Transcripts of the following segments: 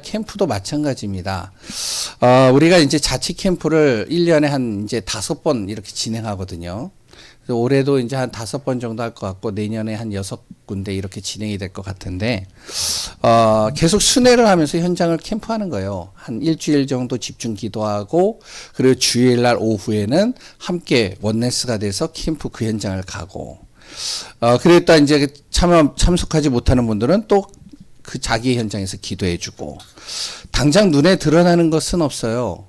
캠프도 마찬가지입니다. 우리가 이제 자치 캠프를 1년에 한 이제 5번 이렇게 진행하거든요. 그래서 올해도 이제 한 5번 정도 할 것 같고, 내년에 한 6군데 이렇게 진행이 될 것 같은데, 계속 순회를 하면서 현장을 캠프하는 거예요. 한 일주일 정도 집중 기도하고, 그리고 주일날 오후에는 함께 원네스가 돼서 캠프 그 현장을 가고, 그랬다 이제 참석하지 못하는 분들은 또 그 자기 현장에서 기도해주고, 당장 눈에 드러나는 것은 없어요.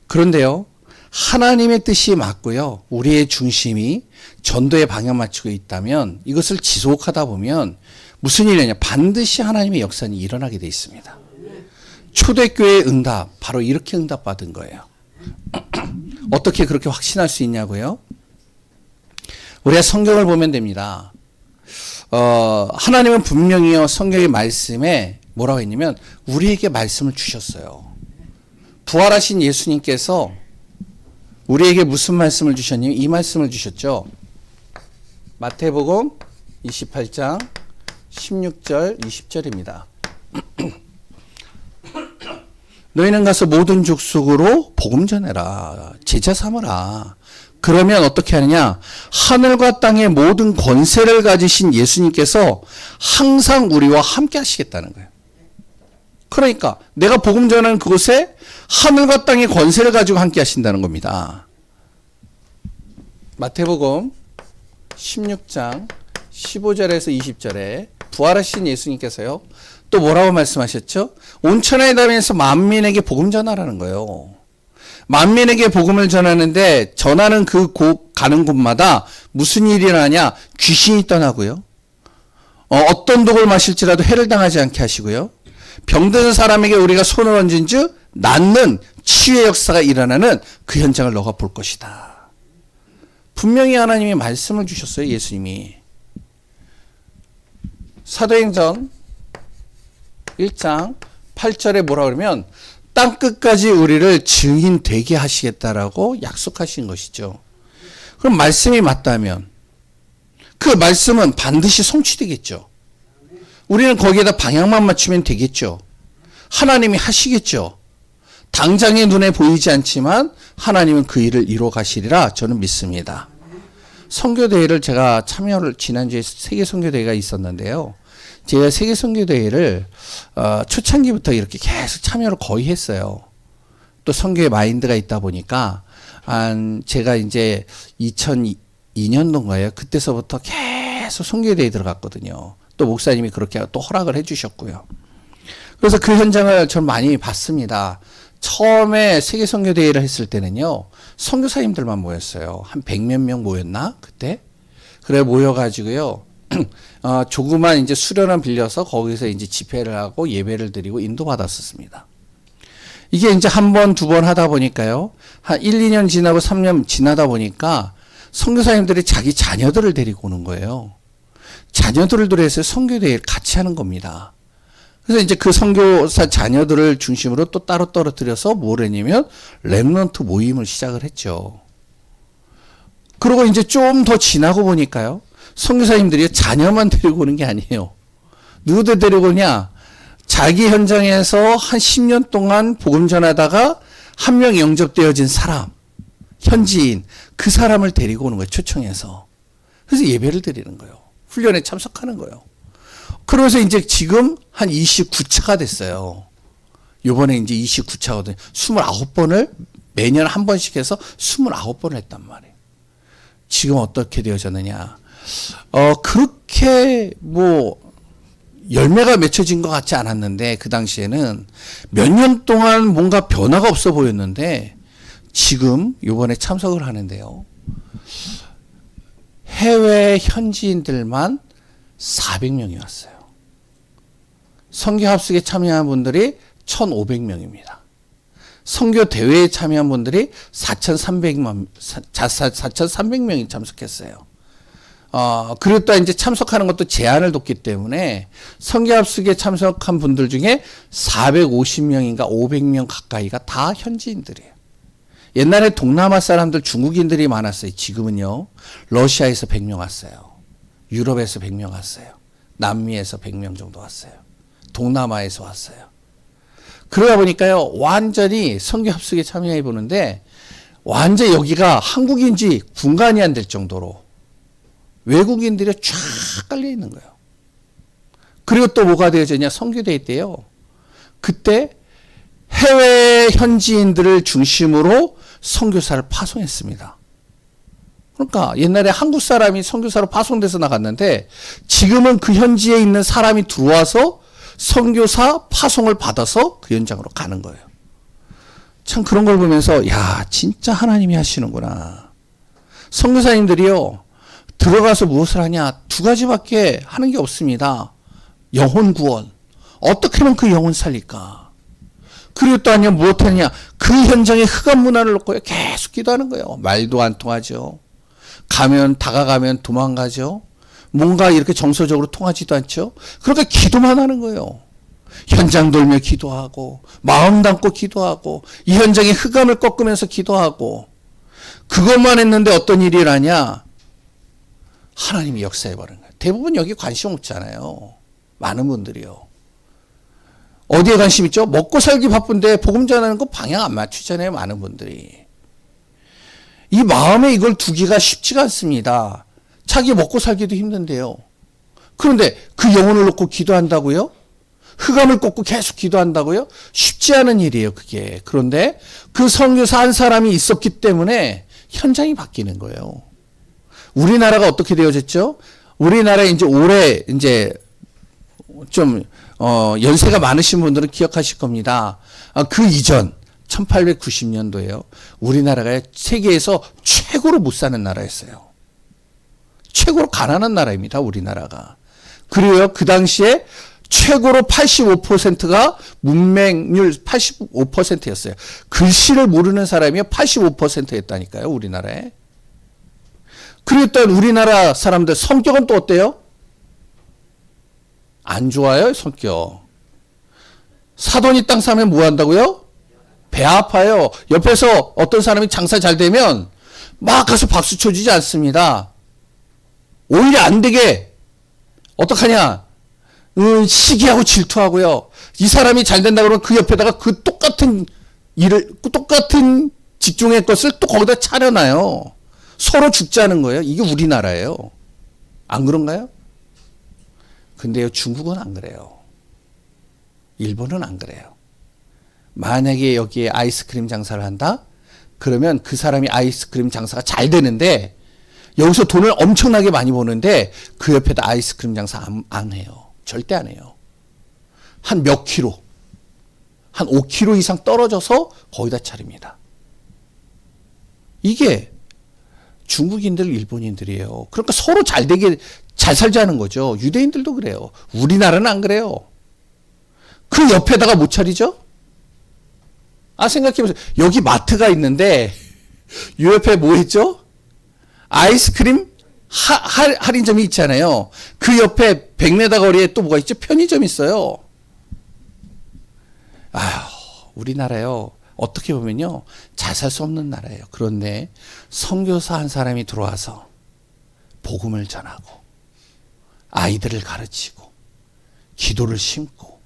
그런데요, 하나님의 뜻이 맞고요, 우리의 중심이 전도의 방향 맞추고 있다면 이것을 지속하다 보면 무슨 일이냐, 반드시 하나님의 역사는 일어나게 돼 있습니다. 초대교회의 응답, 바로 이렇게 응답받은 거예요. 어떻게 그렇게 확신할 수 있냐고요? 우리가 성경을 보면 됩니다. 하나님은 분명히요, 성경의 말씀에 뭐라고 했냐면 우리에게 말씀을 주셨어요. 부활하신 예수님께서 우리에게 무슨 말씀을 주셨냐면 이 말씀을 주셨죠. 마태복음 28장 16절 20절입니다. 너희는 가서 모든 족속으로 복음 전해라. 제자 삼으라. 그러면 어떻게 하느냐? 하늘과 땅의 모든 권세를 가지신 예수님께서 항상 우리와 함께 하시겠다는 거예요. 그러니까 내가 복음 전하는 그곳에 하늘과 땅의 권세를 가지고 함께 하신다는 겁니다. 마태복음 16장 15절에서 20절에 부활하신 예수님께서요, 또 뭐라고 말씀하셨죠? 온 천하에 다니면서 만민에게 복음 전하라는 거예요. 만민에게 복음을 전하는데, 전하는 가는 곳마다 무슨 일이 일어나냐? 귀신이 떠나고요, 어떤 독을 마실지라도 해를 당하지 않게 하시고요, 병든 사람에게 우리가 손을 얹은 즉 낫는 치유의 역사가 일어나는 그 현장을 너가 볼 것이다. 분명히 하나님이 말씀을 주셨어요. 예수님이. 사도행전 1장 8절에 뭐라 그러면 땅끝까지 우리를 증인 되게 하시겠다라고 약속하신 것이죠. 그럼 말씀이 맞다면 그 말씀은 반드시 성취되겠죠. 우리는 거기에다 방향만 맞추면 되겠죠. 하나님이 하시겠죠. 당장의 눈에 보이지 않지만 하나님은 그 일을 이루어 가시리라 저는 믿습니다. 선교대회를 제가 참여를, 지난주에 세계 선교대회가 있었는데요, 제가 세계 선교대회를 초창기부터 이렇게 계속 참여를 거의 했어요. 또 선교의 마인드가 있다 보니까 제가 이제 2002년도인가요? 그때서부터 계속 선교대회에 들어갔거든요. 또 목사님이 그렇게 또 허락을 해주셨고요. 그래서 그 현장을 전 많이 봤습니다. 처음에 세계 선교대회를 했을 때는요, 선교사님들만 모였어요. 한 100몇 명 모였나? 그때? 그래 모여가지고요, 조그만 이제 수련원 빌려서 거기서 이제 집회를 하고 예배를 드리고 인도받았었습니다. 이게 이제 한 번, 두 번 하다 보니까요, 한 1, 2년 지나고 3년 지나다 보니까 선교사님들이 자기 자녀들을 데리고 오는 거예요. 자녀들을 들여서 선교대회를 같이 하는 겁니다. 그래서 이제 그 선교사 자녀들을 중심으로 또 따로 떨어뜨려서 뭘 했냐면 렘넌트 모임을 시작을 했죠. 그리고 이제 좀 더 지나고 보니까요, 선교사님들이 자녀만 데리고 오는 게 아니에요. 누구들 데리고 오냐? 자기 현장에서 한 10년 동안 복음 전하다가 한 명 영접되어진 사람, 현지인, 그 사람을 데리고 오는 거예요. 초청해서. 그래서 예배를 드리는 거예요. 훈련에 참석하는 거예요. 그러면서 이제 지금 한 29차가 됐어요. 요번에 이제 29차거든요. 29번을 매년 한 번씩 해서 29번을 했단 말이에요. 지금 어떻게 되어졌느냐? 그렇게 열매가 맺혀진 것 같지 않았는데, 그 당시에는 몇 년 동안 뭔가 변화가 없어 보였는데, 지금 요번에 참석을 하는데요, 해외 현지인들만 400명이 왔어요. 선교 합숙에 참여한 분들이 1,500명입니다. 선교 대회에 참여한 분들이 4,300명이 참석했어요. 그리고 또 이제 참석하는 것도 제한을 뒀기 때문에 선교 합숙에 참석한 분들 중에 450명인가 500명 가까이가 다 현지인들이에요. 옛날에 동남아 사람들, 중국인들이 많았어요. 지금은요, 러시아에서 100명 왔어요. 유럽에서 100명 왔어요. 남미에서 100명 정도 왔어요. 동남아에서 왔어요. 그러다 보니까요, 완전히 선교 합숙에 참여해 보는데, 완전 여기가 한국인지 분간이 안 될 정도로 외국인들이 쫙 깔려 있는 거예요. 그리고 또 뭐가 되어졌냐, 선교대회 때요. 그때 해외 현지인들을 중심으로 선교사를 파송했습니다. 그러니까 옛날에 한국 사람이 선교사로 파송돼서 나갔는데 지금은 그 현지에 있는 사람이 들어와서 선교사 파송을 받아서 그 현장으로 가는 거예요. 참 그런 걸 보면서 야, 진짜 하나님이 하시는구나. 선교사님들이요, 들어가서 무엇을 하냐, 두 가지밖에 하는 게 없습니다. 영혼 구원. 어떻게 하면 그 영혼 살릴까? 그리고 또 아니면 무엇 하느냐, 그 현장에 흑암 문화를 놓고 계속 기도하는 거예요. 말도 안 통하죠. 다가가면 도망가죠. 뭔가 이렇게 정서적으로 통하지도 않죠. 그러니까 기도만 하는 거예요. 현장 돌며 기도하고, 마음 담고 기도하고, 이 현장의 흑암을 꺾으면서 기도하고, 그것만 했는데 어떤 일이 일어나냐? 하나님이 역사해버린 거예요. 대부분 여기 관심 없잖아요. 많은 분들이요. 어디에 관심 있죠? 먹고 살기 바쁜데 복음 전하는 거 방향 안 맞추잖아요. 많은 분들이. 이 마음에 이걸 두기가 쉽지가 않습니다. 자기 먹고 살기도 힘든데요. 그런데 그 영혼을 놓고 기도한다고요? 흑암을 꺾고 계속 기도한다고요? 쉽지 않은 일이에요, 그게. 그런데 그 선교사 한 사람이 있었기 때문에 현장이 바뀌는 거예요. 우리나라가 어떻게 되어졌죠? 우리나라 이제 올해 이제 좀 연세가 많으신 분들은 기억하실 겁니다. 그 이전 1890년도에요. 우리나라가 세계에서 최고로 못 사는 나라였어요. 최고로 가난한 나라입니다. 우리나라가. 그리고요, 그 당시에 최고로 85%가 문맹률 85%였어요. 글씨를 모르는 사람이 85%였다니까요. 우리나라에. 그리고 또 우리나라 사람들 성격은 또 어때요? 안 좋아요, 성격. 사돈이 땅 사면 뭐 한다고요? 배 아파요. 옆에서 어떤 사람이 장사 잘 되면 막 가서 박수 쳐주지 않습니다. 오히려 안 되게 어떡하냐? 시기하고 질투하고요. 이 사람이 잘 된다 그러면 그 옆에다가 그 똑같은 똑같은 직종의 것을 또 거기다 차려놔요. 서로 죽자는 거예요. 이게 우리나라예요. 안 그런가요? 근데요, 중국은 안 그래요. 일본은 안 그래요. 만약에 여기에 아이스크림 장사를 한다? 그러면 그 사람이 아이스크림 장사가 잘 되는데 여기서 돈을 엄청나게 많이 버는데 그 옆에다 아이스크림 장사 안 해요. 절대 안 해요. 한 몇 킬로, 한 5km 이상 떨어져서 거기다 차립니다. 이게 중국인들, 일본인들이에요. 그러니까 서로 잘 되게 잘 살자는 거죠. 유대인들도 그래요. 우리나라는 안 그래요. 그 옆에다가 못 차리죠? 생각해보세요. 여기 마트가 있는데 이 옆에 뭐 있죠? 아이스크림 할인점이 있잖아요. 그 옆에 100m 거리에 또 뭐가 있죠? 편의점 있어요. 우리나라요. 어떻게 보면요, 잘 살 수 없는 나라예요. 그런데 선교사 한 사람이 들어와서 복음을 전하고 아이들을 가르치고 기도를 심고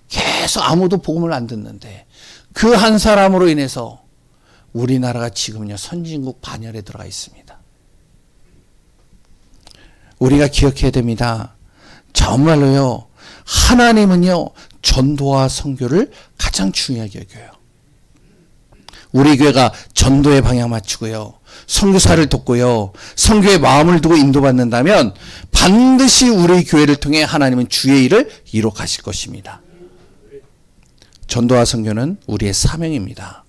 계속 아무도 복음을 안 듣는데 그 한 사람으로 인해서 우리나라가 지금요, 선진국 반열에 들어가 있습니다. 우리가 기억해야 됩니다. 정말로요, 하나님은요, 전도와 선교를 가장 중요하게 여겨요. 우리 교회가 전도의 방향 맞추고요, 선교사를 돕고요, 선교의 마음을 두고 인도받는다면 반드시 우리 교회를 통해 하나님은 주의 일을 이루어 가실 것입니다. 전도와 선교는 우리의 사명입니다.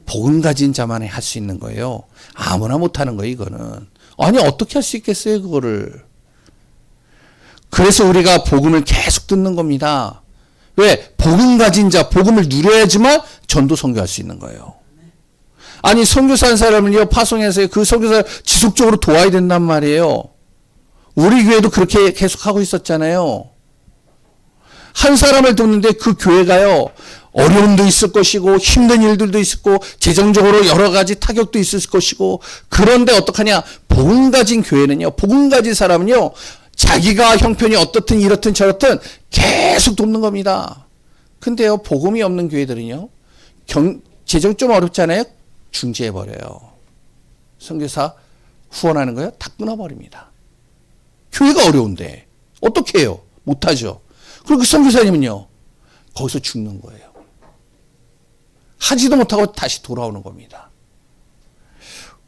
복음 가진 자만이 할 수 있는 거예요. 아무나 못하는 거예요, 이거는. 아니, 어떻게 할 수 있겠어요, 그거를. 그래서 우리가 복음을 계속 듣는 겁니다. 왜? 복음 가진 자, 복음을 누려야지만 전도 선교할 수 있는 거예요. 아니, 선교사 한 사람을요, 파송해서 그 선교사를 지속적으로 도와야 된단 말이에요. 우리 교회도 그렇게 계속 하고 있었잖아요. 한 사람을 돕는데 그 교회가요, 어려움도 있을 것이고 힘든 일들도 있었고 재정적으로 여러 가지 타격도 있을 것이고, 그런데 어떡하냐? 복음 가진 교회는요, 복음 가진 사람은요, 자기가 형편이 어떻든 이렇든 저렇든 계속 돕는 겁니다. 근데요, 복음이 없는 교회들은요, 재정 좀 어렵잖아요? 중지해버려요. 선교사 후원하는 거요? 다 끊어버립니다. 교회가 어려운데 어떻게 해요? 못하죠. 그리고 그 선교사님은요, 거기서 죽는 거예요. 하지도 못하고 다시 돌아오는 겁니다.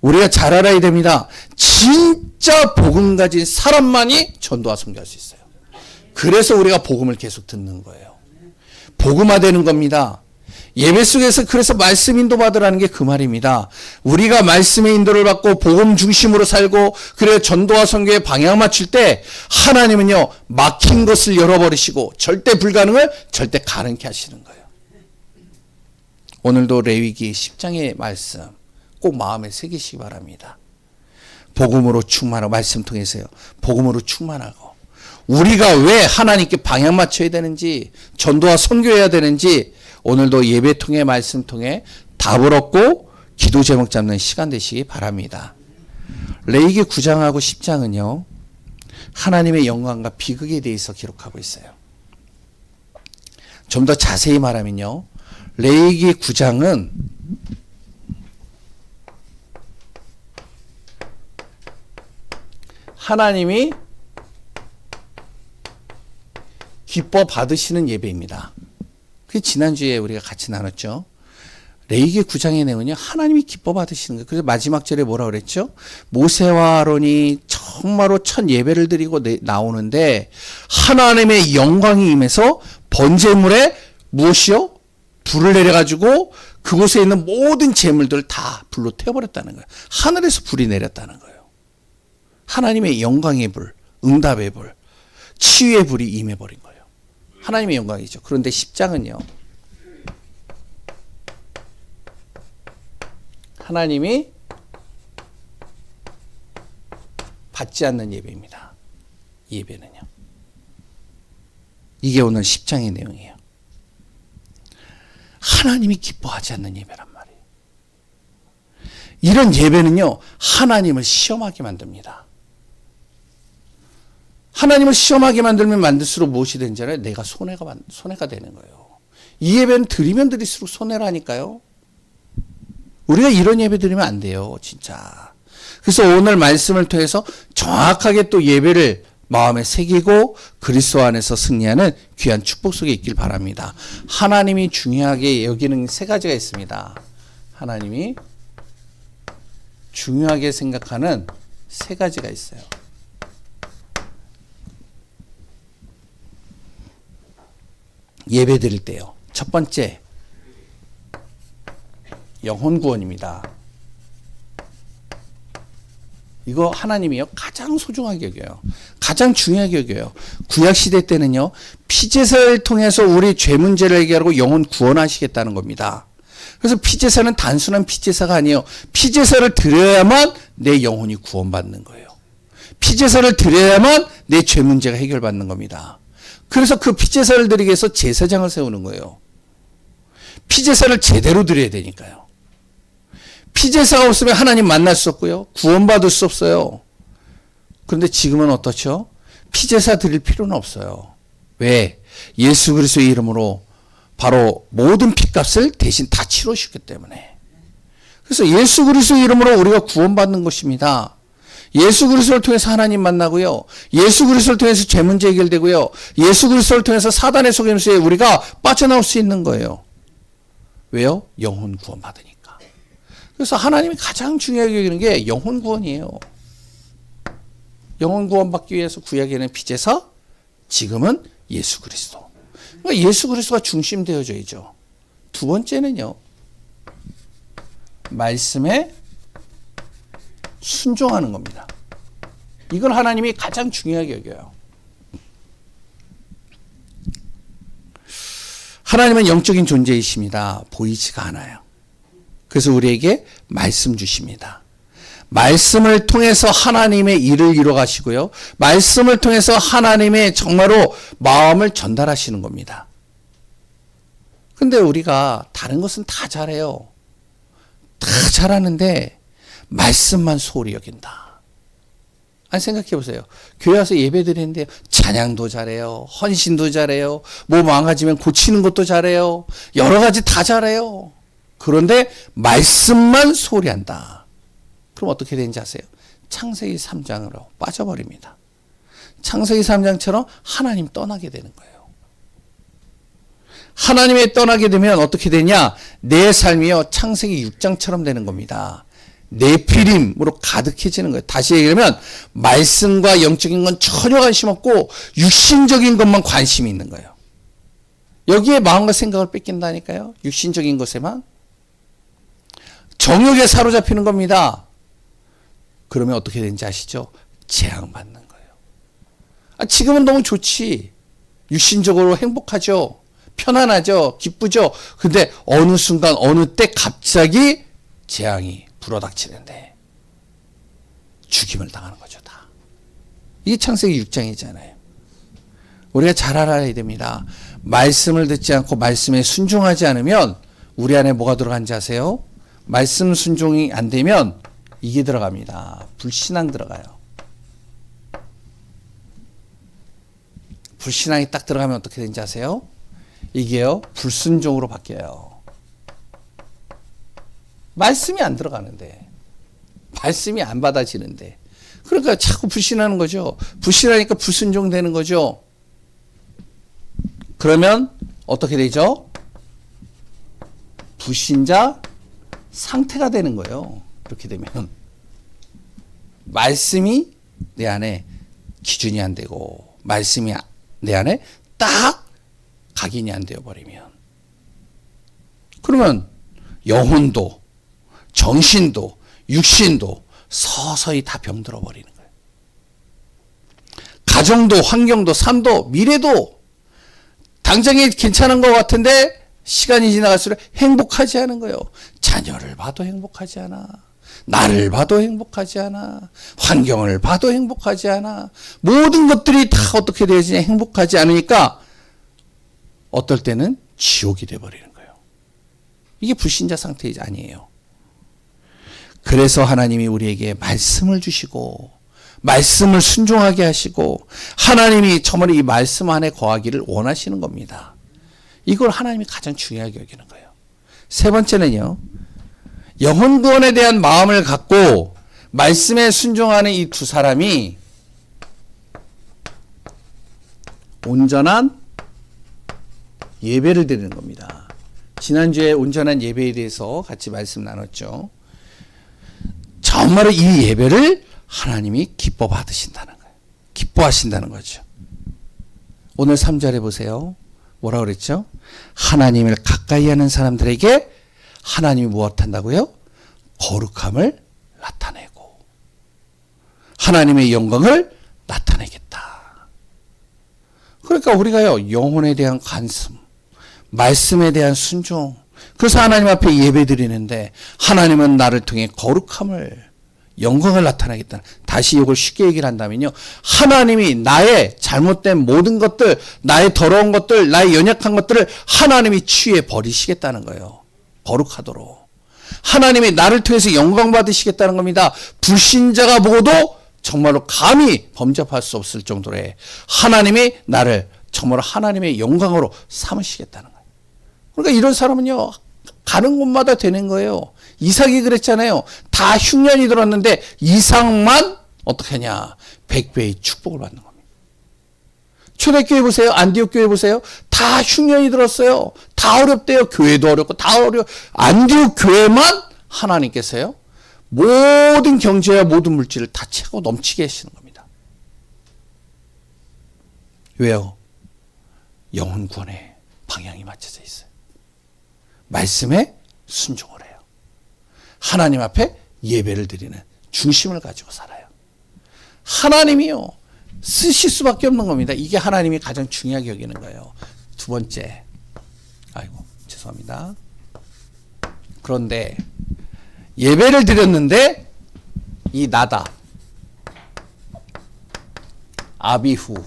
우리가 잘 알아야 됩니다. 진짜 복음 가진 사람만이 전도와 선교할 수 있어요. 그래서 우리가 복음을 계속 듣는 거예요. 복음화되는 겁니다. 예배 속에서 그래서 말씀 인도 받으라는 게 그 말입니다. 우리가 말씀의 인도를 받고 복음 중심으로 살고 그래 전도와 선교에 방향 맞출 때 하나님은요, 막힌 것을 열어버리시고 절대 불가능을 절대 가능케 하시는 거예요. 오늘도 레위기 10장의 말씀 꼭 마음에 새기시기 바랍니다. 복음으로 충만하고, 말씀 통해서요, 복음으로 충만하고, 우리가 왜 하나님께 방향 맞춰야 되는지, 전도와 선교해야 되는지 오늘도 예배 통해 말씀 통해 답을 얻고 기도 제목 잡는 시간 되시기 바랍니다. 레위기 9장하고 10장은요, 하나님의 영광과 비극에 대해서 기록하고 있어요. 좀 더 자세히 말하면요, 레위기 9장은 하나님이 기뻐 받으시는 예배입니다. 그게 지난주에 우리가 같이 나눴죠. 레위기 9장의 내용은요, 하나님이 기뻐 받으시는 거예요. 그래서 마지막 절에 뭐라 그랬죠? 모세와 아론이 정말로 첫 예배를 드리고 나오는데 하나님의 영광이 임해서 번제물에 무엇이요? 불을 내려가지고 그곳에 있는 모든 재물들을 다 불로 태워버렸다는 거예요. 하늘에서 불이 내렸다는 거예요. 하나님의 영광의 불, 응답의 불, 치유의 불이 임해버린 거예요. 하나님의 영광이죠. 그런데 10장은요, 하나님이 받지 않는 예배입니다. 예배는요. 이게 오늘 10장의 내용이에요. 하나님이 기뻐하지 않는 예배란 말이에요. 이런 예배는요, 하나님을 시험하게 만듭니다. 하나님을 시험하게 만들면 만들수록 무엇이 되는지를 내가 손해가 되는 거예요. 이 예배는 드리면 드릴수록 손해라니까요. 우리가 이런 예배 드리면 안 돼요, 진짜. 그래서 오늘 말씀을 통해서 정확하게 또 예배를 마음에 새기고 그리스도 안에서 승리하는 귀한 축복 속에 있길 바랍니다. 하나님이 중요하게 여기는 세 가지가 있습니다. 하나님이 중요하게 생각하는 세 가지가 있어요. 예배 드릴 때요. 첫 번째, 영혼 구원입니다. 이거 하나님이요, 가장 소중하게 여겨요. 가장 중요하게 여겨요. 구약시대 때는요, 피제사를 통해서 우리 죄 문제를 해결하고 영혼 구원하시겠다는 겁니다. 그래서 피제사는 단순한 피제사가 아니에요. 피제사를 드려야만 내 영혼이 구원받는 거예요. 피제사를 드려야만 내 죄 문제가 해결받는 겁니다. 그래서 그 피제사를 드리기 위해서 제사장을 세우는 거예요. 피제사를 제대로 드려야 되니까요. 피제사가 없으면 하나님 만날 수 없고요, 구원받을 수 없어요. 그런데 지금은 어떻죠? 피제사 드릴 필요는 없어요. 왜? 예수 그리스도의 이름으로 바로 모든 핏값을 대신 다 치르셨기 때문에. 그래서 예수 그리스도의 이름으로 우리가 구원받는 것입니다. 예수 그리스도를 통해서 하나님 만나고요, 예수 그리스도를 통해서 죄 문제 해결되고요, 예수 그리스도를 통해서 사단의 속임수에 우리가 빠져나올 수 있는 거예요. 왜요? 영혼 구원 받으니까. 그래서 하나님이 가장 중요하게 여기는 게 영혼 구원이에요. 영혼 구원 받기 위해서 구약에는 피제사, 지금은 예수 그리스도. 그러니까 예수 그리스도가 중심 되어져야죠. 두 번째는요, 말씀에 순종하는 겁니다. 이걸 하나님이 가장 중요하게 여겨요. 하나님은 영적인 존재이십니다. 보이지가 않아요. 그래서 우리에게 말씀 주십니다. 말씀을 통해서 하나님의 일을 이루어 가시고요, 말씀을 통해서 하나님의 정말로 마음을 전달하시는 겁니다. 근데 우리가 다른 것은 다 잘해요. 다 잘하는데 말씀만 소홀히 여긴다. 아니, 생각해 보세요. 교회 와서 예배 드리는데 찬양도 잘해요. 헌신도 잘해요. 뭐 망가지면 고치는 것도 잘해요. 여러 가지 다 잘해요. 그런데 말씀만 소홀히 한다. 그럼 어떻게 되는지 아세요? 창세기 3장으로 빠져버립니다. 창세기 3장처럼 하나님 떠나게 되는 거예요. 하나님에 떠나게 되면 어떻게 되냐? 내 삶이요, 창세기 6장처럼 되는 겁니다. 네피림으로 가득해지는 거예요. 다시 얘기하면 말씀과 영적인 건 전혀 관심 없고 육신적인 것만 관심이 있는 거예요. 여기에 마음과 생각을 뺏긴다니까요. 육신적인 것에만. 정욕에 사로잡히는 겁니다. 그러면 어떻게 되는지 아시죠? 재앙받는 거예요. 지금은 너무 좋지. 육신적으로 행복하죠. 편안하죠. 기쁘죠. 근데 어느 순간 어느 때 갑자기 재앙이 불어닥치는데 죽임을 당하는 거죠. 다. 이게 창세기 6장이잖아요. 우리가 잘 알아야 됩니다. 말씀을 듣지 않고 말씀에 순종하지 않으면 우리 안에 뭐가 들어간지 아세요? 말씀 순종이 안 되면 이게 들어갑니다. 불신앙 들어가요. 불신앙이 딱 들어가면 어떻게 되는지 아세요? 이게요, 불순종으로 바뀌어요. 말씀이 안 들어가는데, 말씀이 안 받아지는데, 그러니까 자꾸 불신하는 거죠. 불신하니까 불순종 되는 거죠. 그러면 어떻게 되죠? 불신자 상태가 되는 거예요. 그렇게 되면 말씀이 내 안에 기준이 안 되고 말씀이 내 안에 딱 각인이 안 되어 버리면, 그러면 영혼도 정신도 육신도 서서히 다 병들어 버리는 거예요. 가정도 환경도 삶도 미래도 당장에 괜찮은 것 같은데 시간이 지나갈수록 행복하지 않은 거예요. 자녀를 봐도 행복하지 않아. 나를 봐도 행복하지 않아. 환경을 봐도 행복하지 않아. 모든 것들이 다 어떻게 되어지냐, 행복하지 않으니까 어떨 때는 지옥이 돼버리는 거예요. 이게 불신자 상태 아니에요. 그래서 하나님이 우리에게 말씀을 주시고 말씀을 순종하게 하시고 하나님이 정말 이 말씀 안에 거하기를 원하시는 겁니다. 이걸 하나님이 가장 중요하게 여기는 거예요. 세 번째는요, 영혼 구원에 대한 마음을 갖고 말씀에 순종하는 이 두 사람이 온전한 예배를 드리는 겁니다. 지난주에 온전한 예배에 대해서 같이 말씀 나눴죠. 정말로 이 예배를 하나님이 기뻐 받으신다는 거예요. 기뻐하신다는 거죠. 오늘 3절에 보세요. 뭐라 그랬죠? 하나님을 가까이 하는 사람들에게 하나님이 무엇한다고요? 거룩함을 나타내고 하나님의 영광을 나타내겠다. 그러니까 우리가요, 영혼에 대한 관심, 말씀에 대한 순종, 그래서 하나님 앞에 예배 드리는데 하나님은 나를 통해 거룩함을, 영광을 나타내겠다. 다시 이걸 쉽게 얘기를 한다면요, 하나님이 나의 잘못된 모든 것들, 나의 더러운 것들, 나의 연약한 것들을 하나님이 취해 버리시겠다는 거예요. 거룩하도록 하나님이 나를 통해서 영광 받으시겠다는 겁니다. 불신자가 보고도 정말로 감히 범접할 수 없을 정도로 하나님이 나를 정말로 하나님의 영광으로 삼으시겠다는 거예요. 그러니까 이런 사람은요, 가는 곳마다 되는 거예요. 이삭이 그랬잖아요. 다 흉년이 들었는데 이삭만 어떻게 하냐, 100배의 축복을 받는 겁니다. 초대교회 보세요. 안디옥 교회 보세요. 다 흉년이 들었어요. 다 어렵대요. 교회도 어렵고 다 어려워. 안디옥 교회만 하나님께서요, 모든 경제와 모든 물질을 다 채고 넘치게 하시는 겁니다. 왜요? 영혼 구원의 방향이 맞춰져 있어요. 말씀에 순종을 해요. 하나님 앞에 예배를 드리는 중심을 가지고 살아요. 하나님이요, 쓰실 수밖에 없는 겁니다. 이게 하나님이 가장 중요하게 여기는 거예요. 두 번째, 죄송합니다. 그런데 예배를 드렸는데 이 나답, 아비후,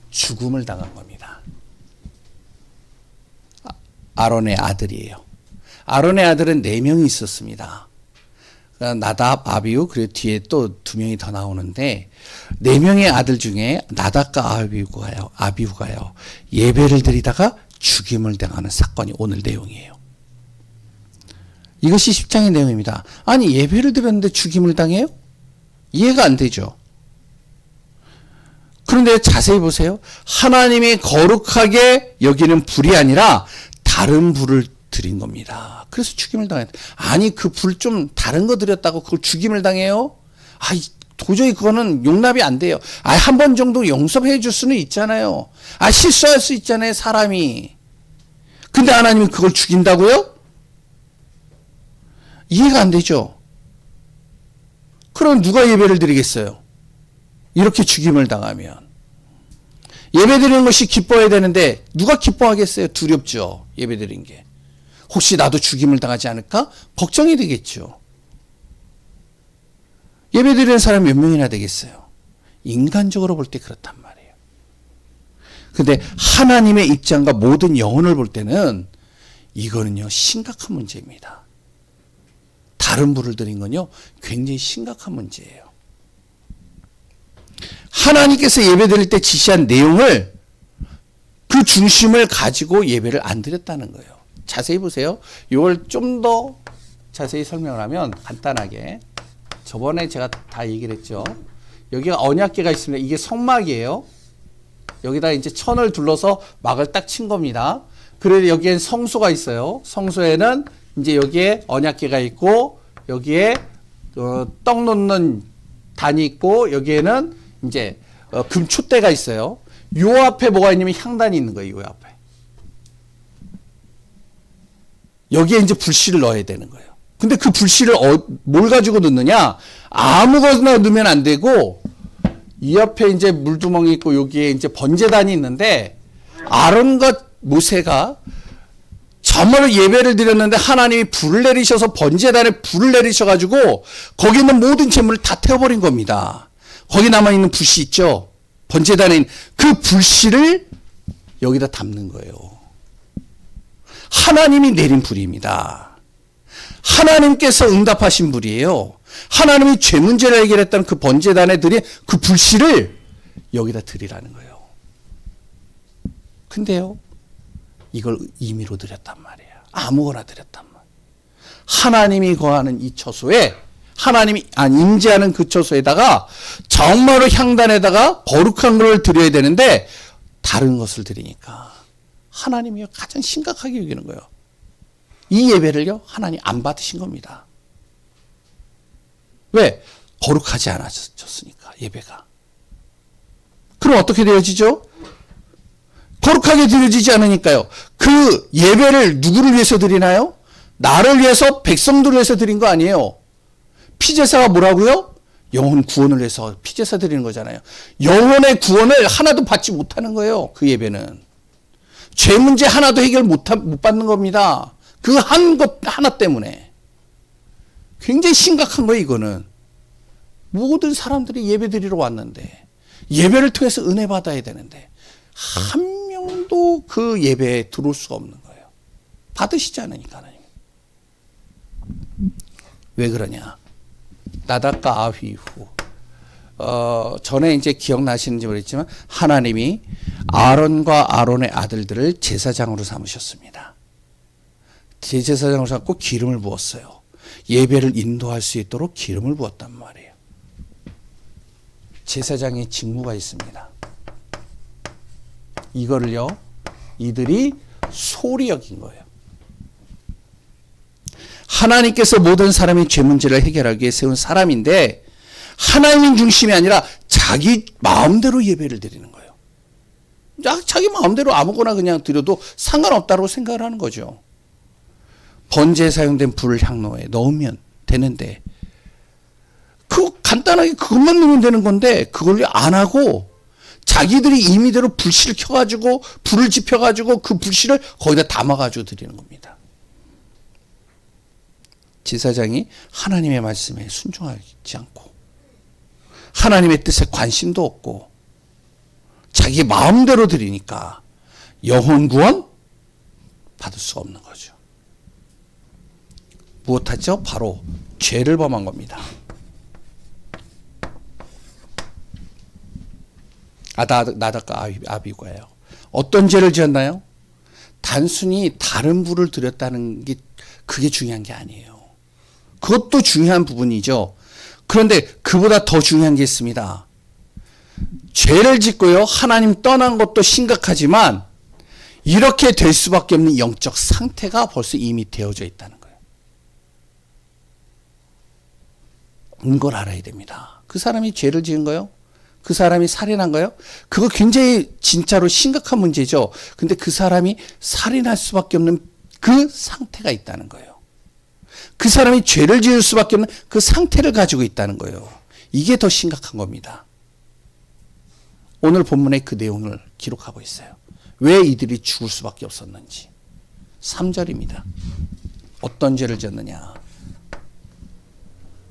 죽음을 당한 겁니다. 아론의 아들이에요. 아론의 아들은 4명이 있었습니다. 나답, 아비후, 그리고 뒤에 또 2명이 더 나오는데 4명의 아들 중에 나답과 아비후가요 예배를 드리다가 죽임을 당하는 사건이 오늘 내용이에요. 이것이 10장의 내용입니다. 아니 예배를 드렸는데 죽임을 당해요? 이해가 안 되죠. 그런데 자세히 보세요. 하나님이 거룩하게 여기는 불이 아니라 다른 불을 드린 겁니다. 그래서 죽임을 당했다. 아니 그 불 좀 다른 거 드렸다고 그걸 죽임을 당해요? 도저히 그거는 용납이 안 돼요. 한 번 정도 용서해 줄 수는 있잖아요. 실수할 수 있잖아요, 사람이. 근데 하나님이 그걸 죽인다고요? 이해가 안 되죠. 그럼 누가 예배를 드리겠어요? 이렇게 죽임을 당하면. 예배 드리는 것이 기뻐야 되는데 누가 기뻐하겠어요? 두렵죠. 예배 드린 게. 혹시 나도 죽임을 당하지 않을까? 걱정이 되겠죠. 예배 드리는 사람 몇 명이나 되겠어요? 인간적으로 볼 때 그렇단 말이에요. 근데 하나님의 입장과 모든 영혼을 볼 때는 이거는요 심각한 문제입니다. 다른 불을 드린 건요 굉장히 심각한 문제예요. 하나님께서 예배 드릴 때 지시한 내용을 그 중심을 가지고 예배를 안 드렸다는 거예요. 자세히 보세요. 이걸 좀 더 자세히 설명을 하면 간단하게 저번에 제가 다 얘기를 했죠. 여기가 언약궤가 있습니다. 이게 성막이에요. 여기다 이제 천을 둘러서 막을 딱 친 겁니다. 그래서 여기엔 성소가 있어요. 성소에는 이제 여기에 언약궤가 있고 여기에 떡 놓는 단이 있고 여기에는 이제 금촛대가 있어요. 요 앞에 뭐가 있냐면 향단이 있는 거예요. 요 앞에. 여기에 이제 불씨를 넣어야 되는 거예요. 근데 그 불씨를 뭘 가지고 넣느냐? 아무거나 넣으면 안 되고 이 앞에 이제 물두멍이 있고 여기에 이제 번제단이 있는데 아론과 모세가 정말로 예배를 드렸는데 하나님이 불을 내리셔서 번제단에 불을 내리셔가지고 거기 있는 모든 재물을 다 태워버린 겁니다. 거기 남아있는 불씨 있죠? 번제단에 있는 그 불씨를 여기다 담는 거예요. 하나님이 내린 불입니다. 하나님께서 응답하신 불이에요. 하나님이 죄 문제를 해결했다는 그 번제단에 드린 그 불씨를 여기다 드리라는 거예요. 근데요, 이걸 임의로 드렸단 말이에요. 아무거나 드렸단 말이에요. 하나님이 거하는 이 처소에, 하나님이 임재하는 그 처소에다가 정말로 향단에다가 거룩한 것을 드려야 되는데 다른 것을 드리니까 하나님이 가장 심각하게 여기는 거예요. 이 예배를요, 하나님 안 받으신 겁니다. 왜? 거룩하지 않아졌으니까, 예배가. 그럼 어떻게 되어지죠? 거룩하게 드려지지 않으니까요. 그 예배를 누구를 위해서 드리나요? 나를 위해서, 백성들을 위해서 드린 거 아니에요. 피제사가 뭐라고요? 영혼 구원을 위해서 피제사 드리는 거잖아요. 영혼의 구원을 하나도 받지 못하는 거예요. 그 예배는. 죄 문제 하나도 해결 못 받는 겁니다. 그 한 것 하나 때문에. 굉장히 심각한 거예요, 이거는. 모든 사람들이 예배 드리러 왔는데, 예배를 통해서 은혜 받아야 되는데, 한 명도 그 예배에 들어올 수가 없는 거예요. 받으시지 않으니까, 하나님. 왜 그러냐? 나답과 아비후. 전에 이제 기억나시는지 모르겠지만, 하나님이 아론과 아론의 아들들을 제사장으로 삼으셨습니다. 제사장으로 삼고 기름을 부었어요. 예배를 인도할 수 있도록 기름을 부었단 말이에요. 제사장의 직무가 있습니다. 이거를요, 이들이 소홀히 여긴 거예요. 하나님께서 모든 사람의 죄 문제를 해결하기 위해 세운 사람인데 하나님 중심이 아니라 자기 마음대로 예배를 드리는 거예요. 자기 마음대로 아무거나 그냥 드려도 상관없다고 생각을 하는 거죠. 번제에 사용된 불을 향로에 넣으면 되는데 그거 간단하게 그것만 넣으면 되는 건데 그걸 안 하고 자기들이 임의대로 불씨를 켜가지고 불을 지펴가지고 그 불씨를 거기다 담아가지고 드리는 겁니다. 제사장이 하나님의 말씀에 순종하지 않고 하나님의 뜻에 관심도 없고 자기 마음대로 드리니까 영혼 구원 받을 수가 없는 거죠. 무엇하죠? 바로 죄를 범한 겁니다. 나답과 아비과예요. 어떤 죄를 지었나요? 단순히 다른 부를 드렸다는 게 그게 중요한 게 아니에요. 그것도 중요한 부분이죠. 그런데 그보다 더 중요한 게 있습니다. 죄를 짓고요, 하나님 떠난 것도 심각하지만 이렇게 될 수밖에 없는 영적 상태가 벌써 이미 되어져 있다는 거예요. 이걸 알아야 됩니다. 그 사람이 죄를 지은 거요? 그 사람이 살인한 거요? 그거 굉장히 진짜로 심각한 문제죠. 근데 그 사람이 살인할 수밖에 없는 그 상태가 있다는 거예요. 그 사람이 죄를 지을 수밖에 없는 그 상태를 가지고 있다는 거예요. 이게 더 심각한 겁니다. 오늘 본문에 그 내용을 기록하고 있어요. 왜 이들이 죽을 수밖에 없었는지. 3절입니다. 어떤 죄를 지었느냐.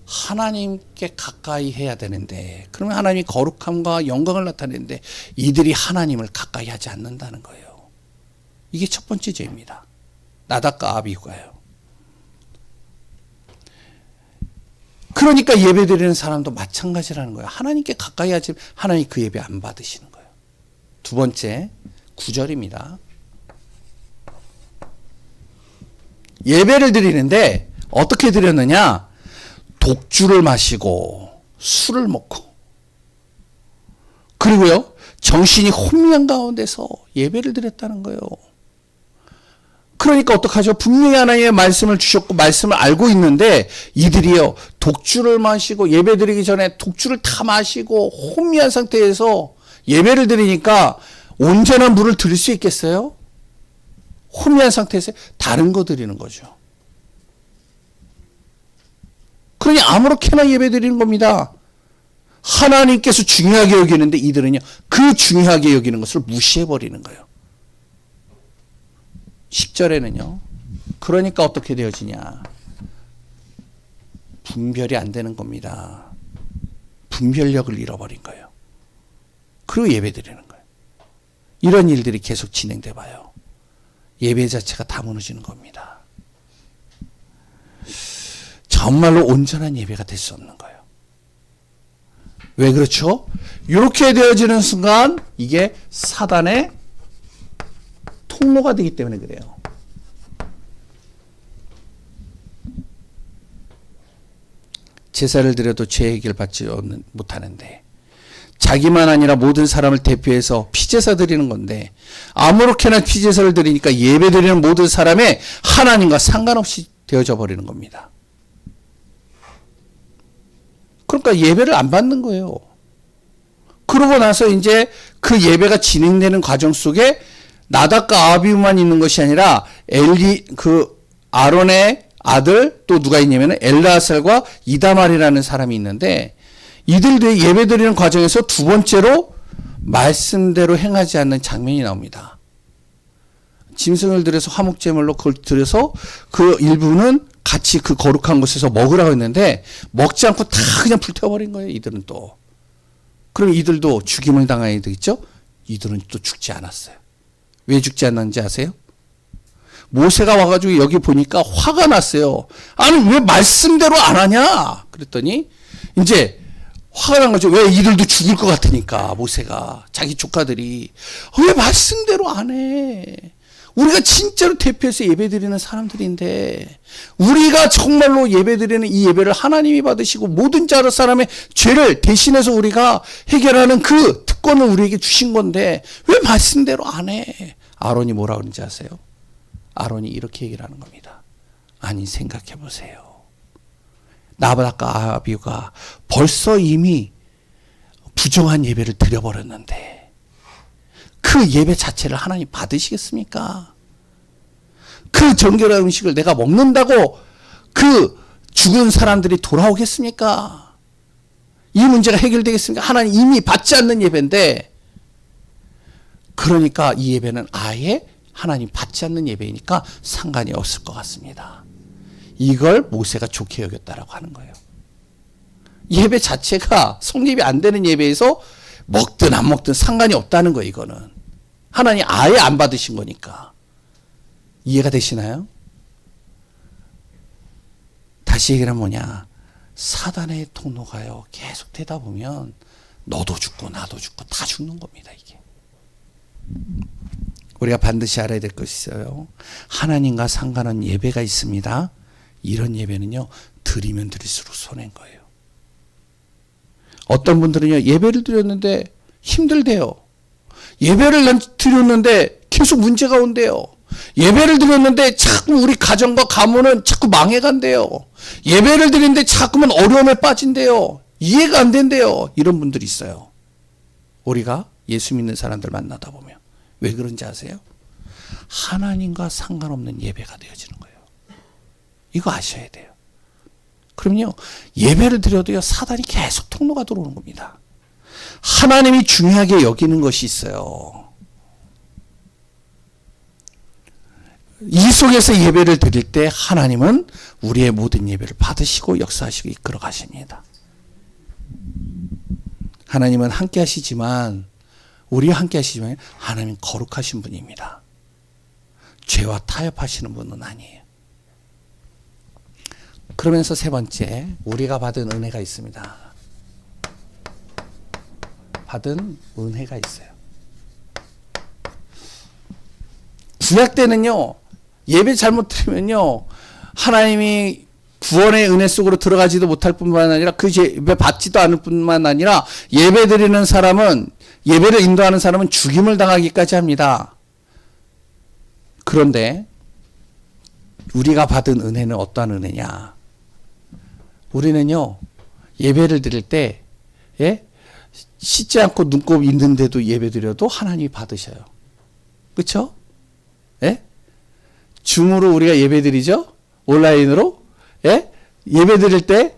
하나님께 가까이 해야 되는데, 그러면 하나님이 거룩함과 영광을 나타내는데 이들이 하나님을 가까이 하지 않는다는 거예요. 이게 첫 번째 죄입니다. 나답과 아비후가요. 그러니까 예배드리는 사람도 마찬가지라는 거예요. 하나님께 가까이 하지 하나님 그 예배 안 받으시는 거예요. 두 번째 9절입니다. 예배를 드리는데 어떻게 드렸느냐? 독주를 마시고 술을 먹고, 그리고요 정신이 혼미한 가운데서 예배를 드렸다는 거예요. 그러니까 어떡하죠? 분명히 하나님의 말씀을 주셨고 말씀을 알고 있는데 이들이요 독주를 마시고, 예배 드리기 전에 독주를 다 마시고 혼미한 상태에서 예배를 드리니까 온전한 물을 드릴 수 있겠어요? 혼미한 상태에서 다른 거 드리는 거죠. 그러니 아무렇게나 예배 드리는 겁니다. 하나님께서 중요하게 여기는데 이들은요 그 중요하게 여기는 것을 무시해버리는 거예요. 10절에는요 그러니까 어떻게 되어지냐, 분별이 안 되는 겁니다. 분별력을 잃어버린 거예요. 그리고 예배 드리는 거예요. 이런 일들이 계속 진행돼 봐요. 예배 자체가 다 무너지는 겁니다. 정말로 온전한 예배가 될 수 없는 거예요. 왜 그렇죠? 이렇게 되어지는 순간 이게 사단의 통로가 되기 때문에 그래요. 제사를 드려도 죄 해결 받지 못하는데, 자기만 아니라 모든 사람을 대표해서 피제사 드리는 건데 아무렇게나 피제사를 드리니까 예배 드리는 모든 사람의 하나님과 상관없이 되어져 버리는 겁니다. 그러니까 예배를 안 받는 거예요. 그러고 나서 이제 그 예배가 진행되는 과정 속에 나답과 아비후만 있는 것이 아니라 아론의 아들 또 누가 있냐면 엘르아살과 이다말이라는 사람이 있는데, 이들도 예배드리는 과정에서 두 번째로 말씀대로 행하지 않는 장면이 나옵니다. 짐승을 들여서 화목제물로 그걸 들여서 그 일부는 같이 그 거룩한 곳에서 먹으라고 했는데 먹지 않고 다 그냥 불태워버린 거예요. 이들은 또. 그럼 이들도 죽임을 당해야 되겠죠? 이들은 또 죽지 않았어요. 왜 죽지 않았는지 아세요? 모세가 와가지고 여기 보니까 화가 났어요. 아니 왜 말씀대로 안 하냐? 그랬더니 이제 화가 난 거죠. 왜? 이들도 죽을 것 같으니까. 모세가 자기 조카들이 왜 말씀대로 안 해? 우리가 진짜로 대표해서 예배드리는 사람들인데, 우리가 정말로 예배드리는 이 예배를 하나님이 받으시고 모든 자로 사람의 죄를 대신해서 우리가 해결하는 그 특권을 우리에게 주신 건데 왜 말씀대로 안 해? 아론이 뭐라 그러는지 아세요? 아론이 이렇게 얘기를 하는 겁니다. 아니 생각해 보세요. 나답과 아비후가 벌써 이미 부정한 예배를 드려버렸는데 그 예배 자체를 하나님 받으시겠습니까? 그 정결한 음식을 내가 먹는다고 그 죽은 사람들이 돌아오겠습니까? 이 문제가 해결되겠습니까? 하나님 이미 받지 않는 예배인데, 그러니까 이 예배는 아예 하나님 받지 않는 예배이니까 상관이 없을 것 같습니다. 이걸 모세가 좋게 여겼다라고 하는 거예요. 예배 자체가 성립이 안 되는 예배에서 먹든 안 먹든 상관이 없다는 거예요. 이거는 하나님 아예 안 받으신 거니까. 이해가 되시나요? 다시 얘기하면 뭐냐? 사단의 통로가요. 계속 되다 보면 너도 죽고 나도 죽고 다 죽는 겁니다, 이게. 우리가 반드시 알아야 될 것이 있어요. 하나님과 상관한 예배가 있습니다. 이런 예배는요, 드리면 드릴수록 손해인 거예요. 어떤 분들은요, 예배를 드렸는데 힘들대요. 예배를 드렸는데 계속 문제가 온대요. 예배를 드렸는데 자꾸 우리 가정과 가문은 자꾸 망해간대요. 예배를 드리는데 자꾸만 어려움에 빠진대요. 이해가 안 된대요. 이런 분들이 있어요. 우리가 예수 믿는 사람들 만나다 보면. 왜 그런지 아세요? 하나님과 상관없는 예배가 되어지는 거예요. 이거 아셔야 돼요. 그럼요, 예배를 드려도요, 사단이 계속 통로가 들어오는 겁니다. 하나님이 중요하게 여기는 것이 있어요. 이 속에서 예배를 드릴 때 하나님은 우리의 모든 예배를 받으시고 역사하시고 이끌어 가십니다. 하나님은 함께 하시지만, 우리와 함께 하시지만 하나님은 거룩하신 분입니다. 죄와 타협하시는 분은 아니에요. 그러면서 세 번째, 우리가 받은 은혜가 있습니다. 받은 은혜가 있어요. 구약 때는요, 예배 잘못 드리면요, 하나님이 구원의 은혜 속으로 들어가지도 못할 뿐만 아니라 그 예배 받지도 않을 뿐만 아니라 예배 드리는 사람은, 예배를 인도하는 사람은 죽임을 당하기까지 합니다. 그런데 우리가 받은 은혜는 어떠한 은혜냐? 우리는요, 예배를 드릴 때, 씻지 않고 눈곱 있는데도 예배 드려도 하나님이 받으셔요. 그렇죠? 줌으로 우리가 예배 드리죠? 온라인으로? 예배 드릴 때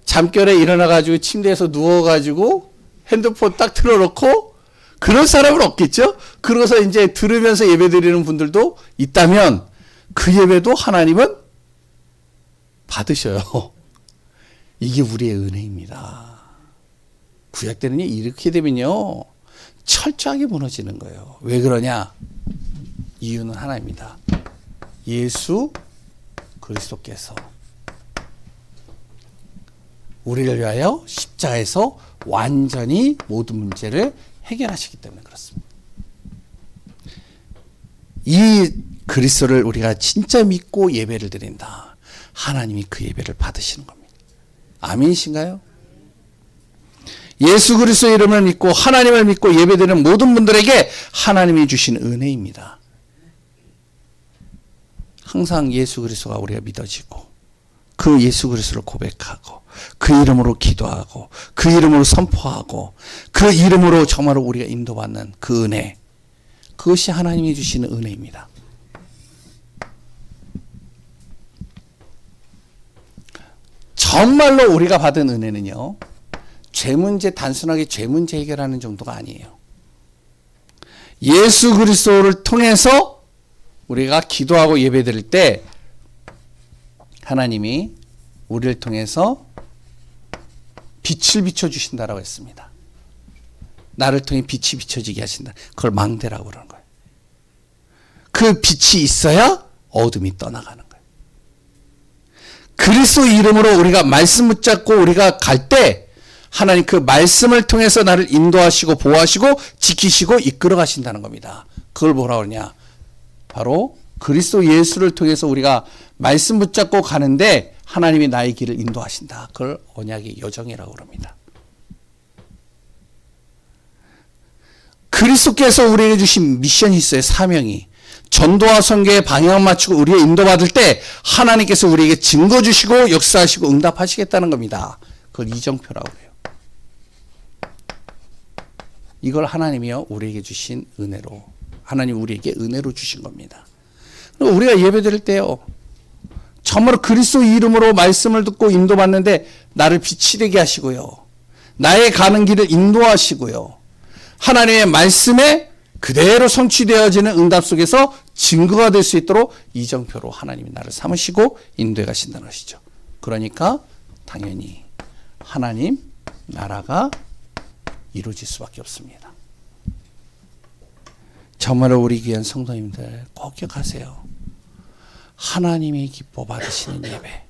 잠결에 일어나가지고 침대에서 누워가지고 핸드폰 딱 틀어놓고, 그런 사람은 없겠죠? 그러고서 이제 들으면서 예배 드리는 분들도 있다면 그 예배도 하나님은 받으셔요. 이게 우리의 은혜입니다. 구약 때는 이렇게 되면요, 철저하게 무너지는 거예요. 왜 그러냐? 이유는 하나입니다. 예수 그리스도께서 우리를 위하여 십자가에서 완전히 모든 문제를 해결하시기 때문에 그렇습니다. 이 그리스도를 우리가 진짜 믿고 예배를 드린다. 하나님이 그 예배를 받으시는 겁니다. 아멘이신가요? 예수 그리스도 이름을 믿고 하나님을 믿고 예배드리는 모든 분들에게 하나님이 주신 은혜입니다. 항상 예수 그리스도가 우리가 믿어지고 그 예수 그리스도를 고백하고 그 이름으로 기도하고 그 이름으로 선포하고 그 이름으로 정말로 우리가 인도받는 그 은혜, 그것이 하나님이 주시는 은혜입니다. 정말로 우리가 받은 은혜는요, 죄 문제, 단순하게 죄 문제 해결하는 정도가 아니에요. 예수 그리스도를 통해서 우리가 기도하고 예배드릴 때 하나님이 우리를 통해서 빛을 비춰주신다라고 했습니다. 나를 통해 빛이 비춰지게 하신다. 그걸 망대라고 그러는 거예요. 그 빛이 있어야 어둠이 떠나가는 거예요. 그리스도 이름으로 우리가 말씀 붙잡고 우리가 갈 때 하나님 그 말씀을 통해서 나를 인도하시고 보호하시고 지키시고 이끌어 가신다는 겁니다. 그걸 뭐라 그러냐? 바로 그리스도 예수를 통해서 우리가 말씀 붙잡고 가는데 하나님이 나의 길을 인도하신다. 그걸 언약의 여정이라고 그럽니다. 그리스도께서 우리에게 주신 미션이 있어요. 사명이. 전도와 선교의 방향을 맞추고 우리의 인도받을 때 하나님께서 우리에게 증거 주시고 역사하시고 응답하시겠다는 겁니다. 그걸 이정표라고 해요. 이걸 하나님이요 우리에게 주신 은혜로, 하나님 우리에게 은혜로 주신 겁니다. 우리가 예배드릴 때요, 정말 그리스도 이름으로 말씀을 듣고 인도받는데 나를 빛이 되게 하시고요, 나의 가는 길을 인도하시고요, 하나님의 말씀에 그대로 성취되어지는 응답 속에서 증거가 될 수 있도록 이정표로 하나님이 나를 삼으시고 인도해 가신다는 것이죠. 그러니까 당연히 하나님 나라가 이루어질 수밖에 없습니다. 정말로 우리 귀한 성도님들 꼭 기억하세요. 하나님이 기뻐 받으시는 예배,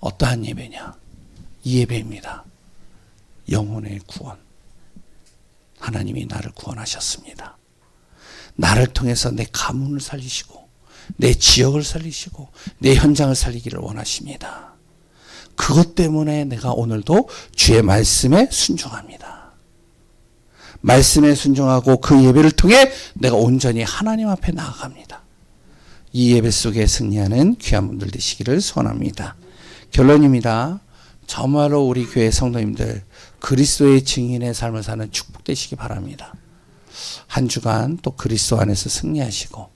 어떠한 예배냐? 이 예배입니다. 영혼의 구원. 하나님이 나를 구원하셨습니다. 나를 통해서 내 가문을 살리시고 내 지역을 살리시고 내 현장을 살리기를 원하십니다. 그것 때문에 내가 오늘도 주의 말씀에 순종합니다. 말씀에 순종하고 그 예배를 통해 내가 온전히 하나님 앞에 나아갑니다. 이 예배 속에 승리하는 귀한 분들 되시기를 소원합니다. 결론입니다. 정말로 우리 교회 성도님들 그리스도의 증인의 삶을 사는 축복 되시기 바랍니다. 한 주간 또 그리스도 안에서 승리하시고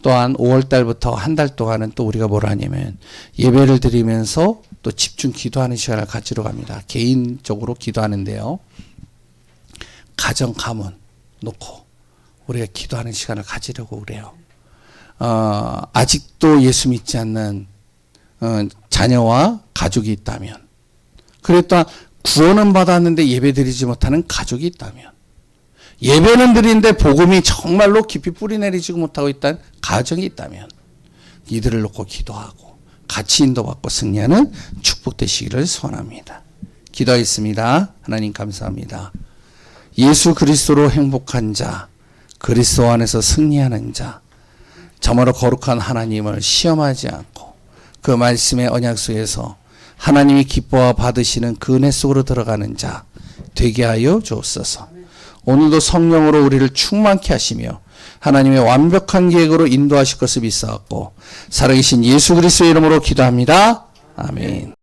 또한 5월달부터 한 달 동안은 또 우리가 뭘 하냐면 예배를 드리면서 또 집중 기도하는 시간을 가지러 갑니다. 개인적으로 기도하는데요. 가정 가문 놓고 우리가 기도하는 시간을 가지려고 그래요. 아직도 예수 믿지 않는 자녀와 가족이 있다면, 그리고 또 구원은 받았는데 예배 드리지 못하는 가족이 있다면, 예배는 드리는데 복음이 정말로 깊이 뿌리내리지 못하고 있다는 가정이 있다면 이들을 놓고 기도하고 같이 인도받고 승리하는 축복 되시기를 소원합니다. 기도하겠습니다. 하나님 감사합니다. 예수 그리스도로 행복한 자, 그리스도 안에서 승리하는 자, 정말로 거룩한 하나님을 시험하지 않고 그 말씀의 언약 속에서 하나님이 기뻐와 받으시는 그 은혜 속으로 들어가는 자 되게 하여 주옵소서. 오늘도 성령으로 우리를 충만케 하시며 하나님의 완벽한 계획으로 인도하실 것을 믿사옵고 살아계신 예수 그리스도의 이름으로 기도합니다. 아멘.